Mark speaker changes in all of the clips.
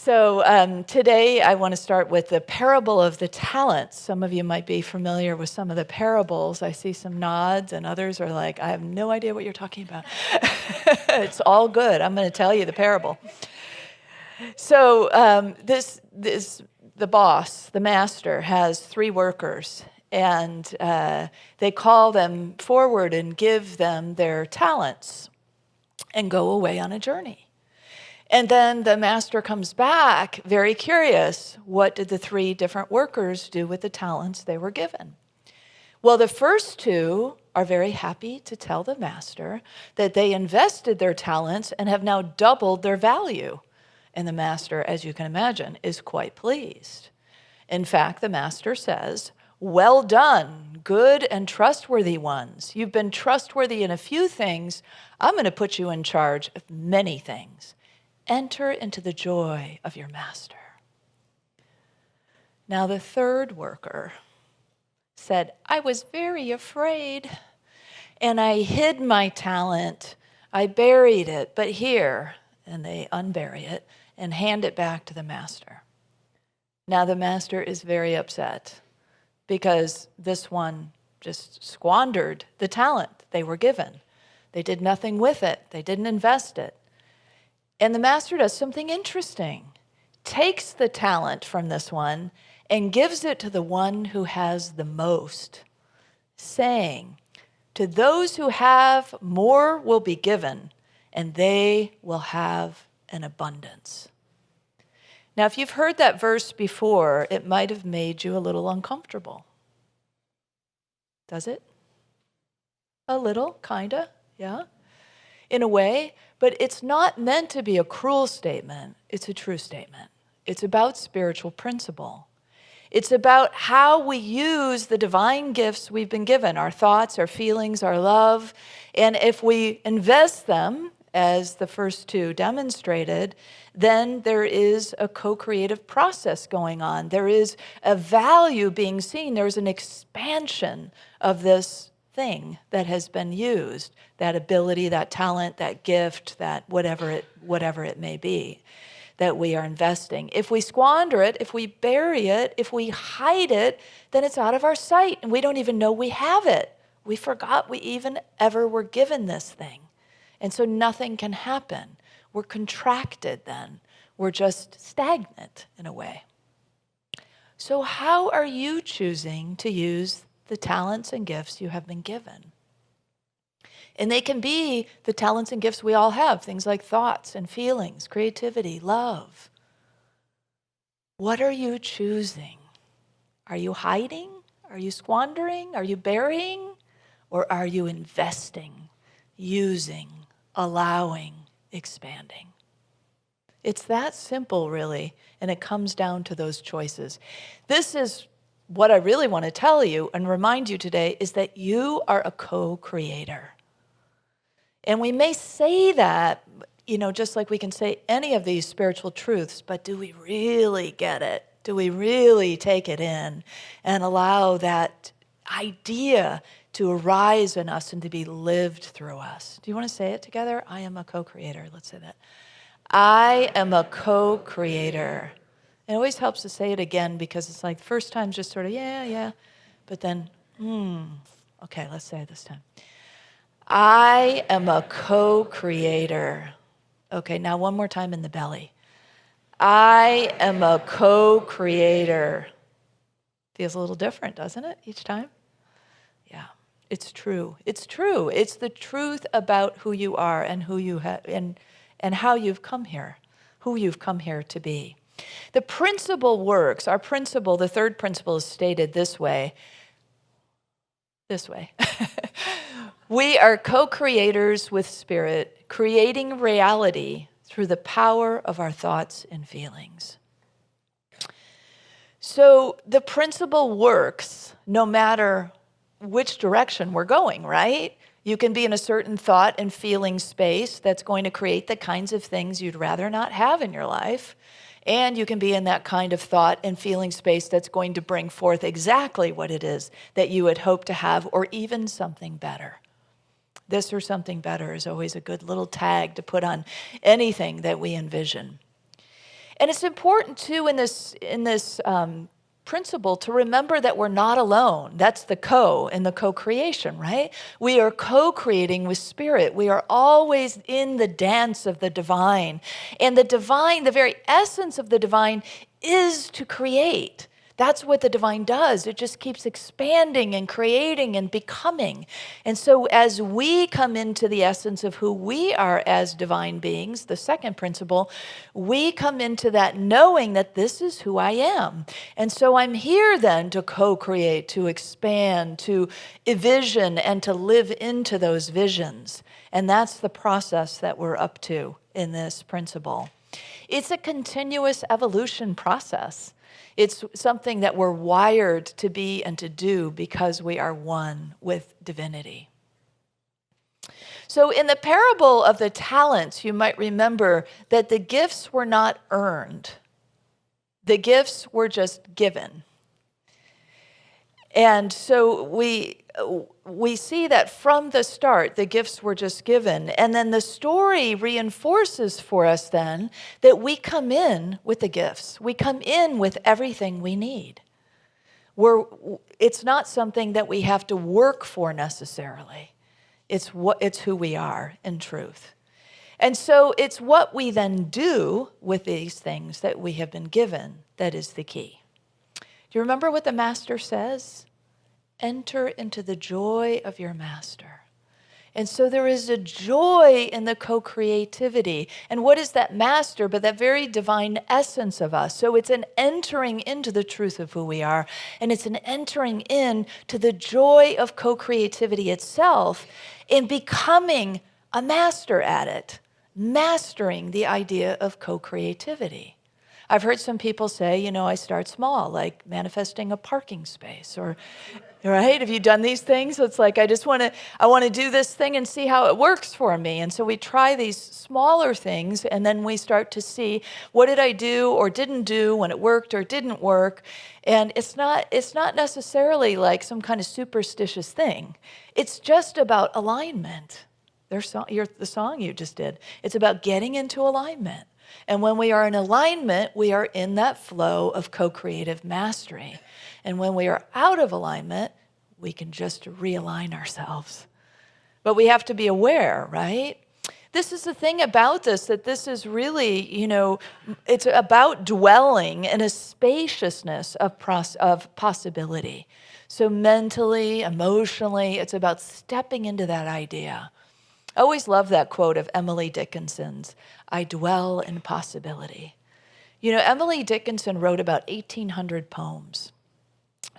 Speaker 1: Today I want to start with the parable of the talents. Some of you might be familiar with some of the parables. I see some nods, and others are like, I have no idea what you're talking about. It's all good. I'm going to tell you the parable. The boss, the master, has 3 workers, and they call them forward and give them their talents and go away on a journey. And then the master comes back very curious. What did the 3 different workers do with the talents they were given? Well, the first 2 are very happy to tell the master that they invested their talents and have now doubled their value. And the master, as you can imagine, is quite pleased. In fact, the master says, "Well done, good and trustworthy ones. You've been trustworthy in a few things. I'm going to put you in charge of many things. Enter into the joy of your master." Now the 3rd worker said, "I was very afraid, and I hid my talent. I buried it, but here," and they unbury it and hand it back to the master. Now the master is very upset because this one just squandered the talent they were given. They did nothing with it. They didn't invest it. And the master does something interesting, takes the talent from this one and gives it to the one who has the most, saying, "To those who have, more will be given, and they will have an abundance." Now, if you've heard that verse before, it might have made you a little uncomfortable. Does it? A little, kinda, yeah, in a way. But it's not meant to be a cruel statement. It's a true statement. It's about spiritual principle. It's about how we use the divine gifts we've been given, our thoughts, our feelings, our love. And if we invest them, as the first 2 demonstrated, then there is a co-creative process going on. There is a value being seen. There's an expansion of this thing that has been used, that ability, that talent, that gift, that whatever it may be that we are investing. If we squander it, if we bury it, if we hide it, then it's out of our sight and we don't even know we have it. We forgot we even ever were given this thing. And so nothing can happen. We're contracted then. We're just stagnant in a way. So how are you choosing to use the talents and gifts you have been given? And they can be the talents and gifts we all have, things like thoughts and feelings, creativity, love. What are you choosing? Are you hiding? Are you squandering? Are you burying? Or are you investing, using, allowing, expanding? It's that simple, really, and it comes down to those choices. This is what I really want to tell you and remind you today is that you are a co-creator. And we may say that, just like we can say any of these spiritual truths, but do we really get it? Do we really take it in and allow that idea to arise in us and to be lived through us? Do you want to say it together? I am a co-creator. Let's say that. I am a co-creator. It always helps to say it again because it's like the first time just sort of, yeah. But then, okay, let's say it this time. I am a co-creator. Okay, now one more time in the belly. I am a co-creator. Feels a little different, doesn't it, each time? Yeah, it's true. It's true. It's the truth about who you are and who you have and how you've come here, who you've come here to be. The principle works. Our principle, the 3rd principle, is stated this way. We are co-creators with Spirit, creating reality through the power of our thoughts and feelings. So the principle works no matter which direction we're going, right? You can be in a certain thought and feeling space that's going to create the kinds of things you'd rather not have in your life. And you can be in that kind of thought and feeling space that's going to bring forth exactly what it is that you had hoped to have, or even something better. This or something better is always a good little tag to put on anything that we envision. And it's important too in this principle to remember that we're not alone. That's the in the co-creation, right? We are co-creating with Spirit. We are always in the dance of the divine. And the divine, the very essence of the divine, is to create. That's what the divine does. It just keeps expanding and creating and becoming. And so as we come into the essence of who we are as divine beings, the second principle, we come into that knowing that this is who I am. And so I'm here then to co-create, to expand, to envision, and to live into those visions. And that's the process that we're up to in this principle. It's a continuous evolution process. It's something that we're wired to be and to do because we are one with divinity. So in the parable of the talents, you might remember that the gifts were not earned. The gifts were just given. And so we see that from the start, the gifts were just given. And then the story reinforces for us then that we come in with the gifts. We come in with everything we need. It's not something that we have to work for necessarily. It's who we are in truth. And so it's what we then do with these things that we have been given that is the key. Do you remember what the Master says? Enter into the joy of your Master. And so there is a joy in the co-creativity. And what is that Master but that very divine essence of us? So it's an entering into the truth of who we are, and it's an entering in to the joy of co-creativity itself and becoming a master at it, mastering the idea of co-creativity. I've heard some people say, I start small, like manifesting a parking space, or, right? Have you done these things? It's like, I want to do this thing and see how it works for me. And so we try these smaller things, and then we start to see, what did I do or didn't do when it worked or didn't work? And it's not necessarily like some kind of superstitious thing. It's just about alignment. The song you just did. It's about getting into alignment. And when we are in alignment, we are in that flow of co-creative mastery. And when we are out of alignment, we can just realign ourselves. But we have to be aware, right? This is the thing about this, that this is really, it's about dwelling in a spaciousness of possibility. So mentally, emotionally, it's about stepping into that idea. I always love that quote of Emily Dickinson's, I dwell in possibility. Emily Dickinson wrote about 1,800 poems.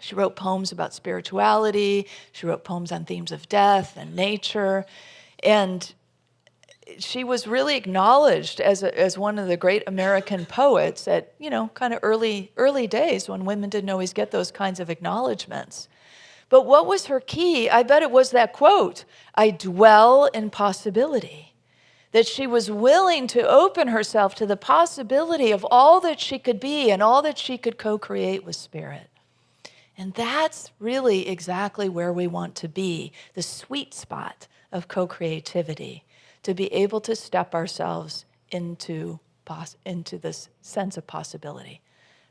Speaker 1: She wrote poems about spirituality. She wrote poems on themes of death and nature. And she was really acknowledged as one of the great American poets at, kind of early days when women didn't always get those kinds of acknowledgments. But what was her key? I bet it was that quote, I dwell in possibility. That she was willing to open herself to the possibility of all that she could be and all that she could co-create with Spirit. And that's really exactly where we want to be, the sweet spot of co-creativity, to be able to step ourselves into this sense of possibility.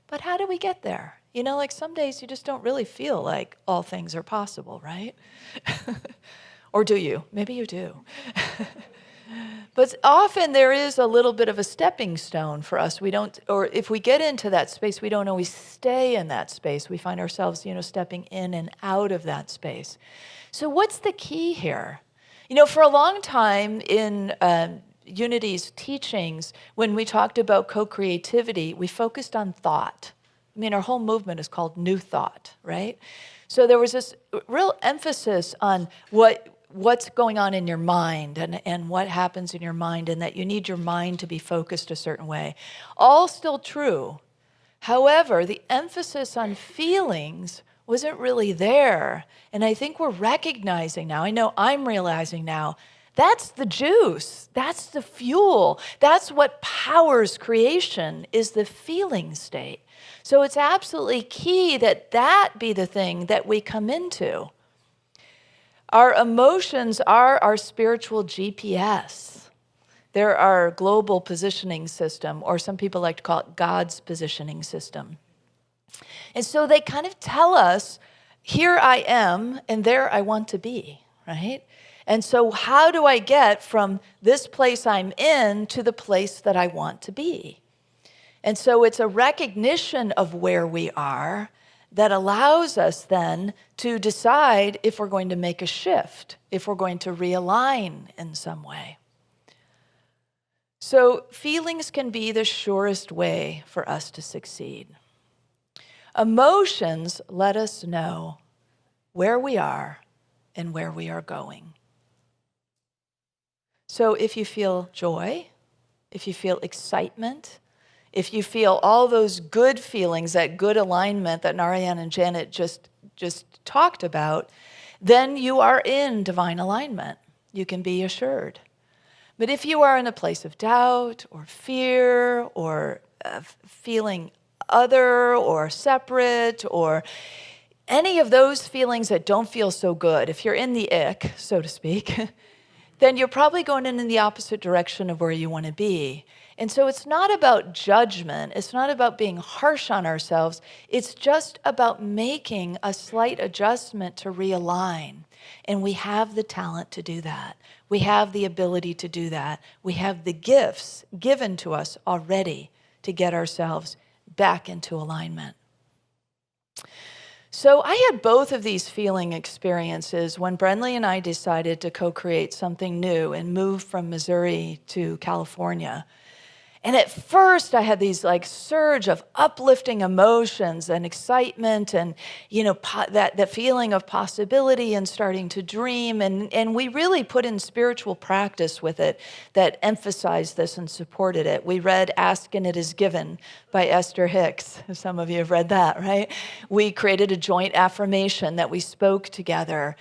Speaker 1: But how do we get there? Like some days you just don't really feel like all things are possible, right? Or do you? Maybe you do. But often there is a little bit of a stepping stone for us. Or if we get into that space, we don't always stay in that space. We find ourselves, stepping in and out of that space. So what's the key here? For a long time in Unity's teachings, when we talked about co-creativity, we focused on thought. Our whole movement is called New Thought, right? So there was this real emphasis on what's going on in your mind and what happens in your mind, and that you need your mind to be focused a certain way. All still true. However, the emphasis on feelings wasn't really there. And I think we're recognizing now, I know I'm realizing now, that's the juice. That's the fuel. That's what powers creation, is the feeling state. So it's absolutely key that be the thing that we come into. Our emotions are our spiritual GPS. They're our global positioning system, or some people like to call it God's positioning system. And so they kind of tell us, here I am, and there I want to be, right? And so how do I get from this place I'm in to the place that I want to be? And so it's a recognition of where we are that allows us then to decide if we're going to make a shift, if we're going to realign in some way. So feelings can be the surest way for us to succeed. Emotions let us know where we are and where we are going. So if you feel joy, if you feel excitement, if you feel all those good feelings, that good alignment that Narayan and Janet just talked about, then you are in divine alignment. You can be assured. But if you are in a place of doubt or fear or feeling other or separate or any of those feelings that don't feel so good, if you're in the ick, so to speak, then you're probably going in the opposite direction of where you want to be. And so it's not about judgment. It's not about being harsh on ourselves. It's just about making a slight adjustment to realign. And we have the talent to do that. We have the ability to do that. We have the gifts given to us already to get ourselves back into alignment. So I had both of these feeling experiences when Brenly and I decided to co-create something new and move from Missouri to California. And at first I had these like surge of uplifting emotions and excitement and, that feeling of possibility and starting to dream. And we really put in spiritual practice with it that emphasized this and supported it. We read Ask and It Is Given by Esther Hicks. Some of you have read that, right? We created a joint affirmation that we spoke together.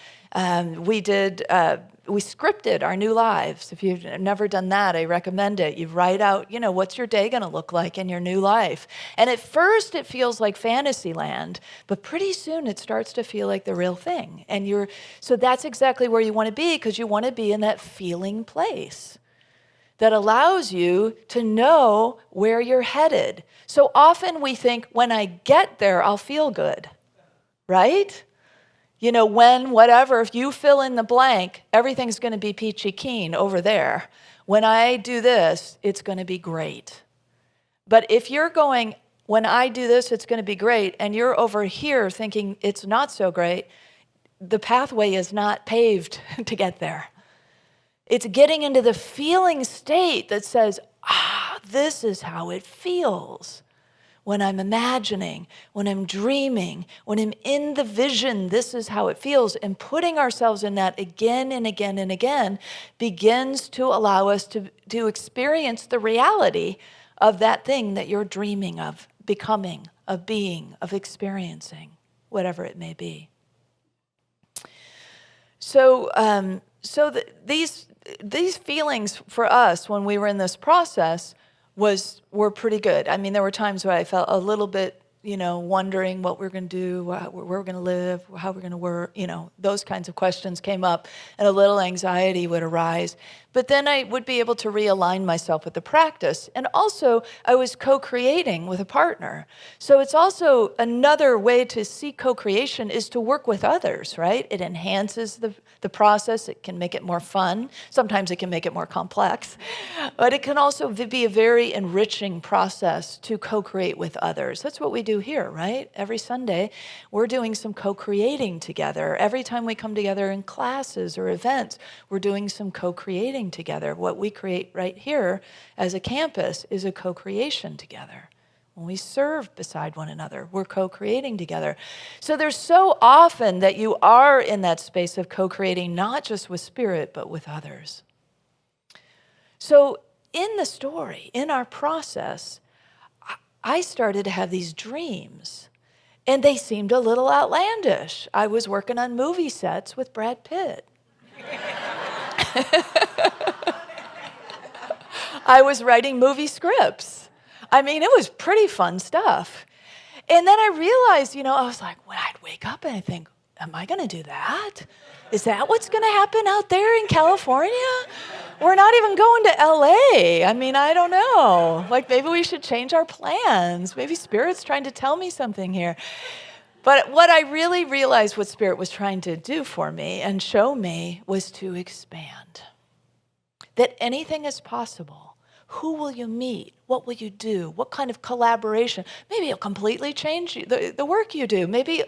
Speaker 1: We scripted our new lives. If you've never done that, I recommend it. You write out, what's your day going to look like in your new life? And at first it feels like fantasy land, but pretty soon it starts to feel like the real thing. So that's exactly where you want to be, because you want to be in that feeling place that allows you to know where you're headed. So often we think, when I get there, I'll feel good, right? When, whatever, if you fill in the blank, everything's going to be peachy keen over there. When I do this, it's going to be great. But if you're going, when I do this, it's going to be great, and you're over here thinking it's not so great, the pathway is not paved to get there. It's getting into the feeling state that says, this is how it feels. When I'm imagining, when I'm dreaming, when I'm in the vision, this is how it feels. And putting ourselves in that again and again and again begins to allow us to experience the reality of that thing that you're dreaming of, becoming, of being, of experiencing, whatever it may be. So, these feelings for us when we were in this process were pretty good. I mean, there were times where I felt a little bit, wondering what we're going to do, where we're going to live, how we're going to work, those kinds of questions came up, and a little anxiety would arise. But then I would be able to realign myself with the practice. And also, I was co-creating with a partner. So it's also another way to see co-creation is to work with others, right? It enhances the process. It can make it more fun. Sometimes it can make it more complex. But it can also be a very enriching process to co-create with others. That's what we do here, right? Every Sunday, we're doing some co-creating together. Every time we come together in classes or events, we're doing some co-creating together. What we create right here as a campus is a co-creation together. When we serve beside one another, we're co-creating together. So there's so often that you are in that space of co-creating, not just with spirit, but with others. So in the story, in our process, I started to have these dreams, and they seemed a little outlandish. I was working on movie sets with Brad Pitt. I was writing movie scripts. I mean, it was pretty fun stuff. And then I realized, I was like, when I'd wake up and I think, am I going to do that? Is that what's going to happen out there in California? We're not even going to LA. I mean, I don't know. Like, maybe we should change our plans. Maybe Spirit's trying to tell me something here. But what I really realized what Spirit was trying to do for me and show me was to expand. That anything is possible. Who will you meet? What will you do? What kind of collaboration? Maybe it'll completely change the work you do. Maybe,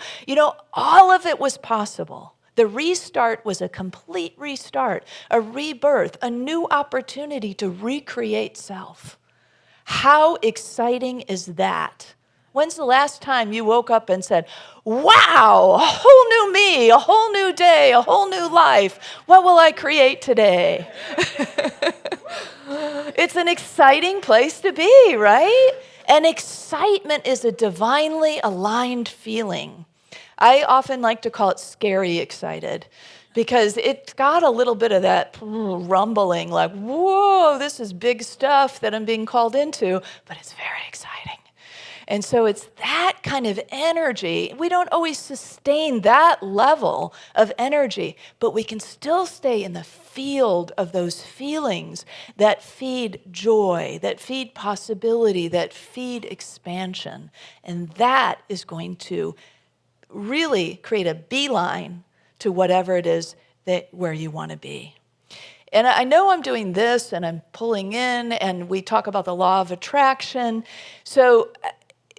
Speaker 1: all of it was possible. The restart was a complete restart, a rebirth, a new opportunity to recreate self. How exciting is that? When's the last time you woke up and said, wow, a whole new me, a whole new day, a whole new life. What will I create today? It's an exciting place to be, right? And excitement is a divinely aligned feeling. I often like to call it scary excited because it's got a little bit of that rumbling, like, whoa, this is big stuff that I'm being called into, but it's very exciting. And so it's that kind of energy. We don't always sustain that level of energy, but we can still stay in the field of those feelings that feed joy, that feed possibility, that feed expansion. And that is going to really create a beeline to whatever it is where you want to be. And I know I'm doing this and I'm pulling in, and we talk about the law of attraction. So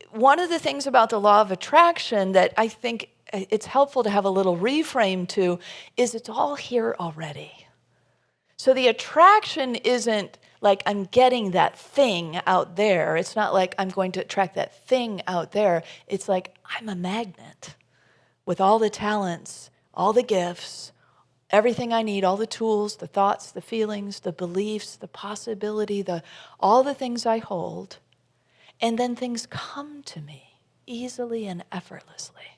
Speaker 1: one of the things about the law of attraction that I think it's helpful to have a little reframe to is it's all here already. So the attraction isn't like I'm getting that thing out there. It's not like I'm going to attract that thing out there. It's like I'm a magnet with all the talents, all the gifts, everything I need, all the tools, the thoughts, the feelings, the beliefs, the possibility, all the things I hold. And then things come to me easily and effortlessly.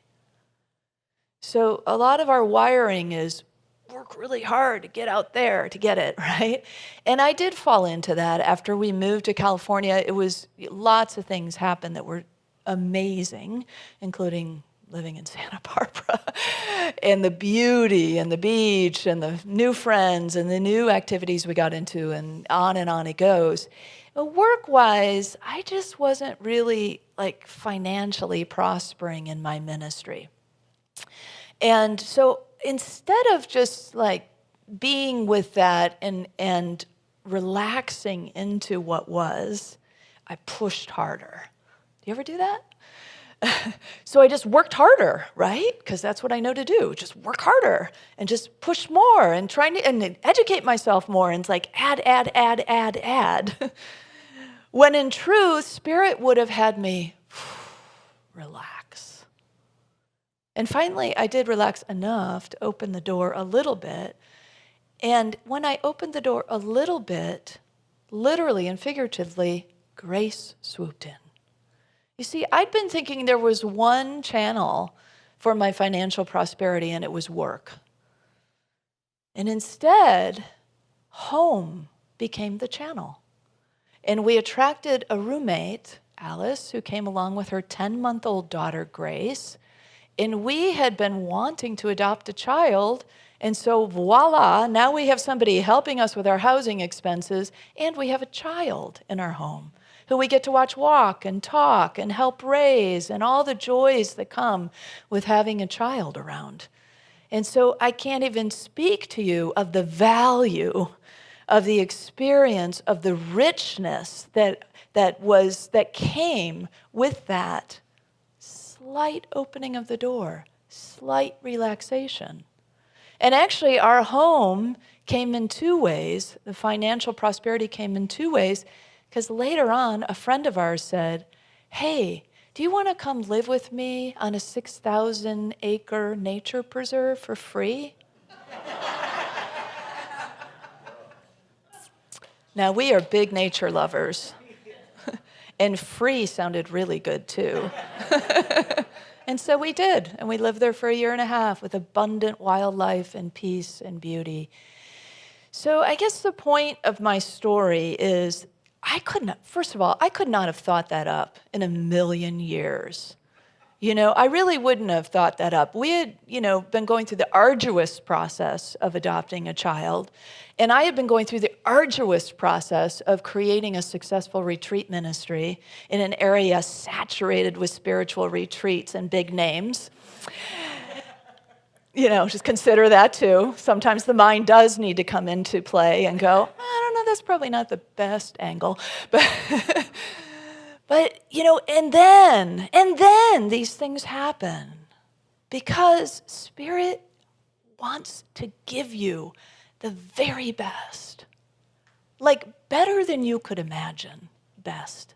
Speaker 1: So a lot of our wiring is work really hard to get out there to get it, right? And I did fall into that after we moved to California. It was lots of things happened that were amazing, including living in Santa Barbara and the beauty and the beach and the new friends and the new activities we got into, and on it goes. But work-wise, I just wasn't really like financially prospering in my ministry. And so instead of just like being with that and relaxing into what was, I pushed harder. Do you ever do that? So I just worked harder, right? Because that's what I know to do. Just work harder and just push more and and educate myself more. And it's like add. When in truth, Spirit would have had me relax. And finally, I did relax enough to open the door a little bit. And when I opened the door a little bit, literally and figuratively, grace swooped in. You see, I'd been thinking there was one channel for my financial prosperity, and it was work. And instead, home became the channel. And we attracted a roommate, Alice, who came along with her 10-month-old daughter, Grace. And we had been wanting to adopt a child. And so voila, now we have somebody helping us with our housing expenses, and we have a child in our home who we get to watch walk and talk and help raise, and all the joys that come with having a child around. And so I can't even speak to you of the value of the experience, of the richness that came with that slight opening of the door, slight relaxation. And actually, our home came in two ways. The financial prosperity came in two ways, because later on, a friend of ours said, hey, do you want to come live with me on a 6,000-acre nature preserve for free? Now, we are big nature lovers. And free sounded really good, too. And so we did. And we lived there for 1.5 years with abundant wildlife and peace and beauty. So I guess the point of my story is I could not have thought that up in 1,000,000 years. I really wouldn't have thought that up. We had, been going through the arduous process of adopting a child, and I had been going through the arduous process of creating a successful retreat ministry in an area saturated with spiritual retreats and big names. Just consider that too. Sometimes the mind does need to come into play and go, I don't know, that's probably not the best angle. But, and then these things happen because Spirit wants to give you the very best, like better than you could imagine. Best.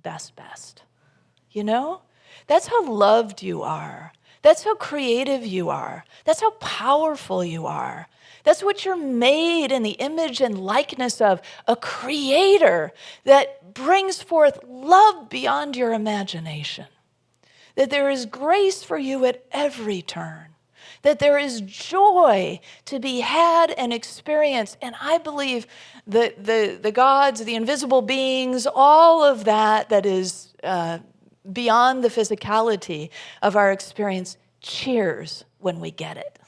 Speaker 1: That's how loved you are. That's how creative you are. That's how powerful you are. That's what you're made in the image and likeness of, a creator that brings forth love beyond your imagination. That there is grace for you at every turn. That there is joy to be had and experienced. And I believe that the gods, the invisible beings, all of that is beyond the physicality of our experience, cheers when we get it.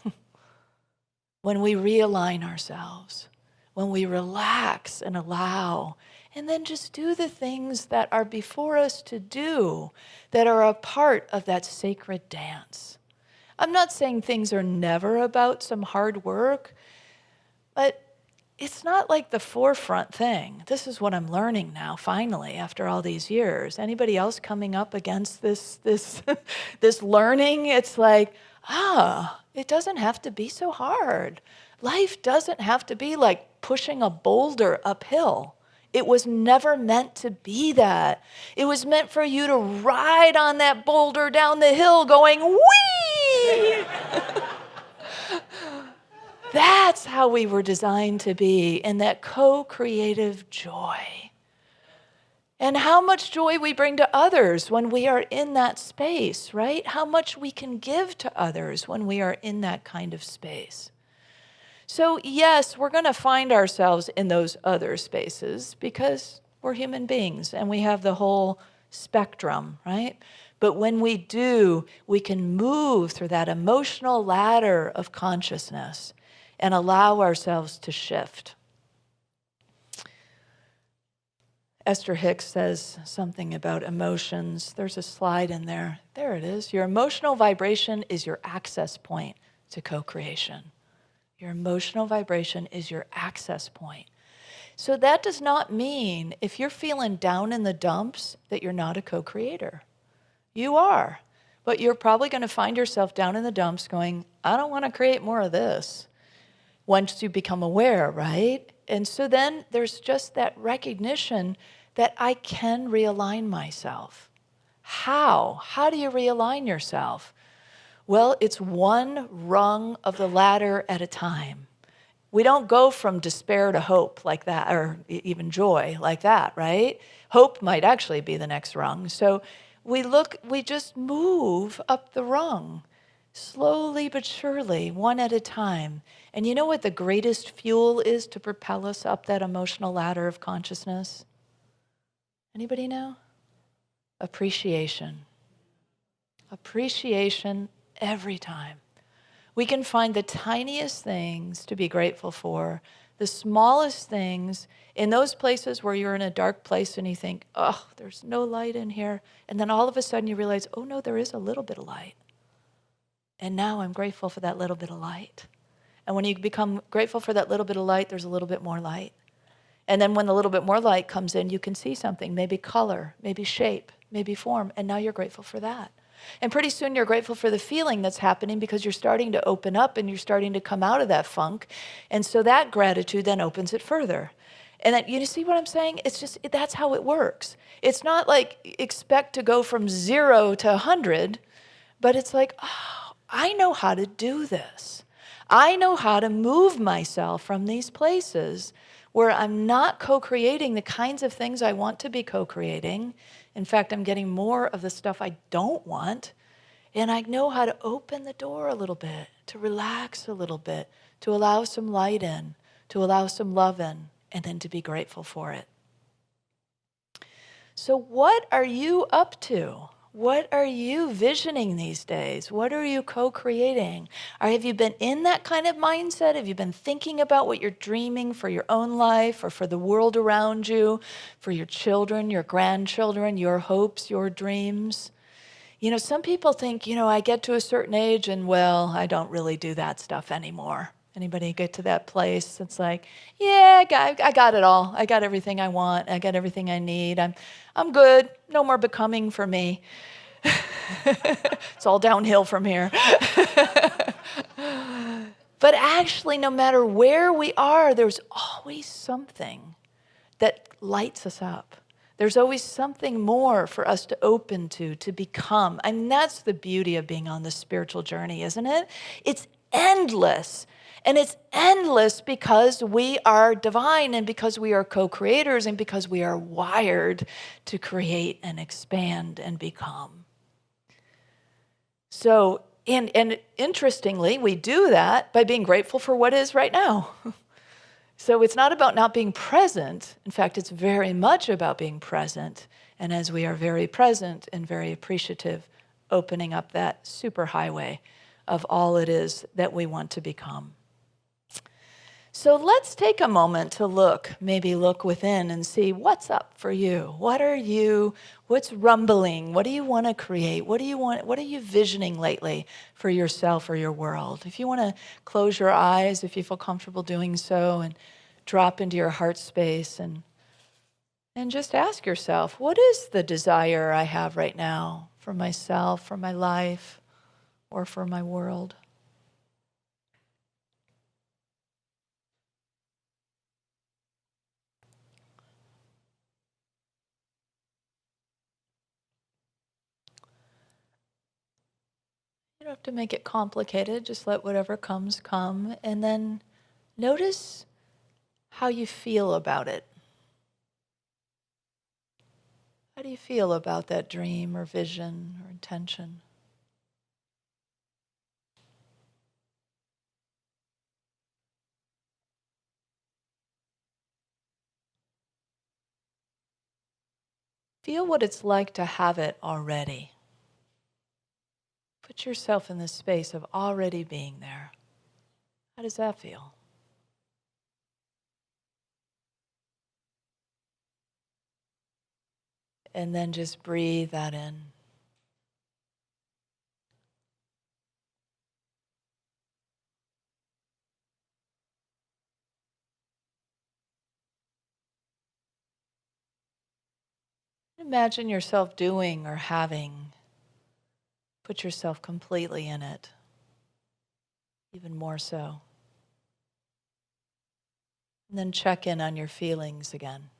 Speaker 1: When we realign ourselves, when we relax and allow, and then just do the things that are before us to do, that are a part of that sacred dance. I'm not saying things are never about some hard work, but it's not like the forefront thing. This is what I'm learning now, finally, after all these years. Anybody else coming up against this this learning? It's like, it doesn't have to be so hard. Life doesn't have to be like pushing a boulder uphill. It was never meant to be that. It was meant for you to ride on that boulder down the hill going, whee! That's how we were designed to be, in that co-creative joy. And how much joy we bring to others when we are in that space, right? How much we can give to others when we are in that kind of space. So yes, we're going to find ourselves in those other spaces because we're human beings and we have the whole spectrum, right? But when we do, we can move through that emotional ladder of consciousness and allow ourselves to shift. Esther Hicks says something about emotions. There's a slide in there. There it is. Your emotional vibration is your access point to co-creation. Your emotional vibration is your access point. So that does not mean if you're feeling down in the dumps that you're not a co-creator. You are. But you're probably going to find yourself down in the dumps going, I don't want to create more of this. Once you become aware, right? And so then there's just that recognition that I can realign myself. How? How do you realign yourself? Well, it's one rung of the ladder at a time. We don't go from despair to hope like that, or even joy like that, right? Hope might actually be the next rung. So we just move up the rung, slowly but surely, one at a time. And you know what the greatest fuel is to propel us up that emotional ladder of consciousness? Anybody know? Appreciation. Appreciation every time. We can find the tiniest things to be grateful for, the smallest things, in those places where you're in a dark place and you think, oh, there's no light in here. And then all of a sudden you realize, oh no, there is a little bit of light. And now I'm grateful for that little bit of light. And when you become grateful for that little bit of light, there's a little bit more light. And then when the little bit more light comes in, you can see something, maybe color, maybe shape, maybe form, and now you're grateful for that. And pretty soon you're grateful for the feeling that's happening because you're starting to open up and you're starting to come out of that funk. And so that gratitude then opens it further. And then, you see what I'm saying? It's just, that's how it works. It's not like expect to go from 0 to 100, but it's like, oh, I know how to do this. I know how to move myself from these places where I'm not co-creating the kinds of things I want to be co-creating. In fact, I'm getting more of the stuff I don't want. And I know how to open the door a little bit, to relax a little bit, to allow some light in, to allow some love in, and then to be grateful for it. So what are you up to? What are you visioning these days? What are you co-creating? Or have you been in that kind of mindset? Have you been thinking about what you're dreaming for your own life or for the world around you, for your children, your grandchildren, your hopes, your dreams? Some people think, I get to a certain age and, well, I don't really do that stuff anymore. Anybody get to that place? It's like, yeah, I got it all. I got everything I want. I got everything I need. I'm good. No more becoming for me. It's all downhill from here. But actually, no matter where we are, there's always something that lights us up. There's always something more for us to open to become. And that's the beauty of being on this spiritual journey, isn't it? It's endless. And it's endless because we are divine and because we are co-creators and because we are wired to create and expand and become. So, and interestingly, we do that by being grateful for what is right now. So it's not about not being present. In fact, it's very much about being present. And as we are very present and very appreciative, opening up that superhighway of all it is that we want to become. So let's take a moment to maybe look within and see what's up for you. What's rumbling? What do you want to create? What are you visioning lately for yourself or your world? If you want to close your eyes, if you feel comfortable doing so, and drop into your heart space and just ask yourself, what is the desire I have right now for myself, for my life, or for my world? You don't have to make it complicated. Just let whatever comes come. And then notice how you feel about it. How do you feel about that dream or vision or intention? Feel what it's like to have it already. Put yourself in the space of already being there. How does that feel? And then just breathe that in. Imagine yourself doing or having. Put yourself completely in it, even more so. And then check in on your feelings again.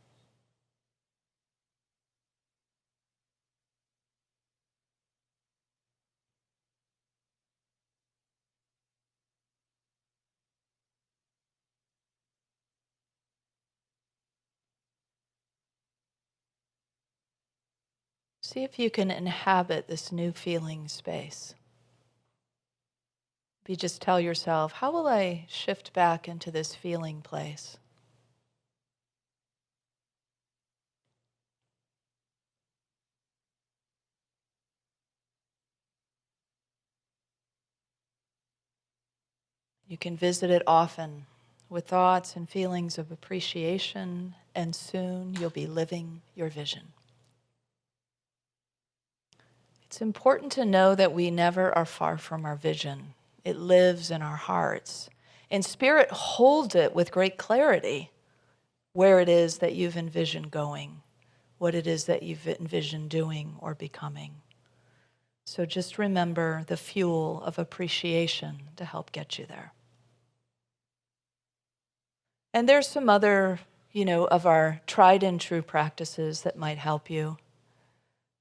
Speaker 1: See if you can inhabit this new feeling space. You just tell yourself, how will I shift back into this feeling place? You can visit it often with thoughts and feelings of appreciation, and soon you'll be living your vision. It's important to know that we never are far from our vision. It lives in our hearts. And Spirit holds it with great clarity, where it is that you've envisioned going, what it is that you've envisioned doing or becoming. So just remember the fuel of appreciation to help get you there. And there's some other, of our tried and true practices that might help you.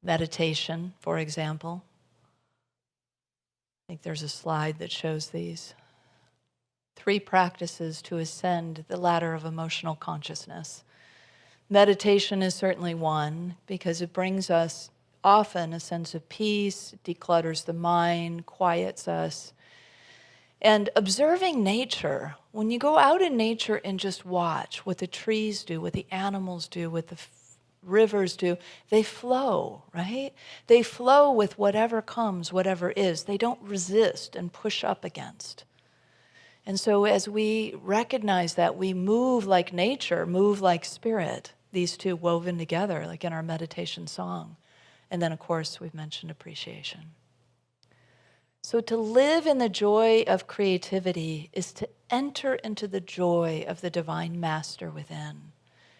Speaker 1: Meditation, for example. I think there's a slide that shows these. 3 practices to ascend the ladder of emotional consciousness. Meditation is certainly one because it brings us often a sense of peace, declutters the mind, quiets us. And observing nature, when you go out in nature and just watch what the trees do, what the animals do, what the rivers do. They flow, right? They flow with whatever comes, whatever is. They don't resist and push up against. And so as we recognize that, we move like nature, move like spirit, these two woven together, like in our meditation song. And then, of course, we've mentioned appreciation. So to live in the joy of creativity is to enter into the joy of the divine master within,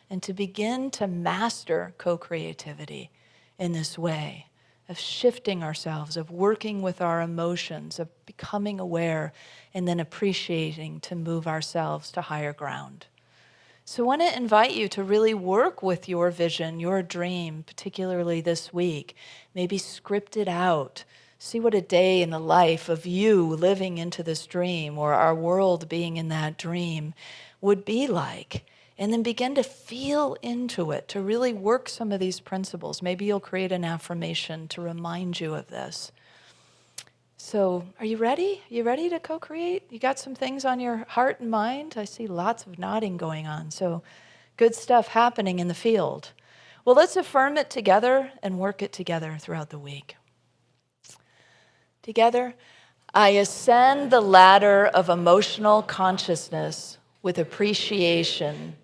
Speaker 1: and to begin to master co-creativity in this way of shifting ourselves, of working with our emotions, of becoming aware, and then appreciating to move ourselves to higher ground. So I want to invite you to really work with your vision, your dream, particularly this week. Maybe script it out. See what a day in the life of you living into this dream, or our world being in that dream, would be like. And then begin to feel into it, to really work some of these principles. Maybe you'll create an affirmation to remind you of this. So are you ready? Are you ready to co-create? You got some things on your heart and mind? I see lots of nodding going on. So good stuff happening in the field. Well, let's affirm it together and work it together throughout the week. Together, I ascend the ladder of emotional consciousness with appreciation.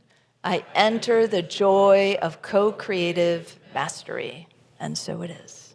Speaker 1: I enter the joy of co-creative mastery. And so it is.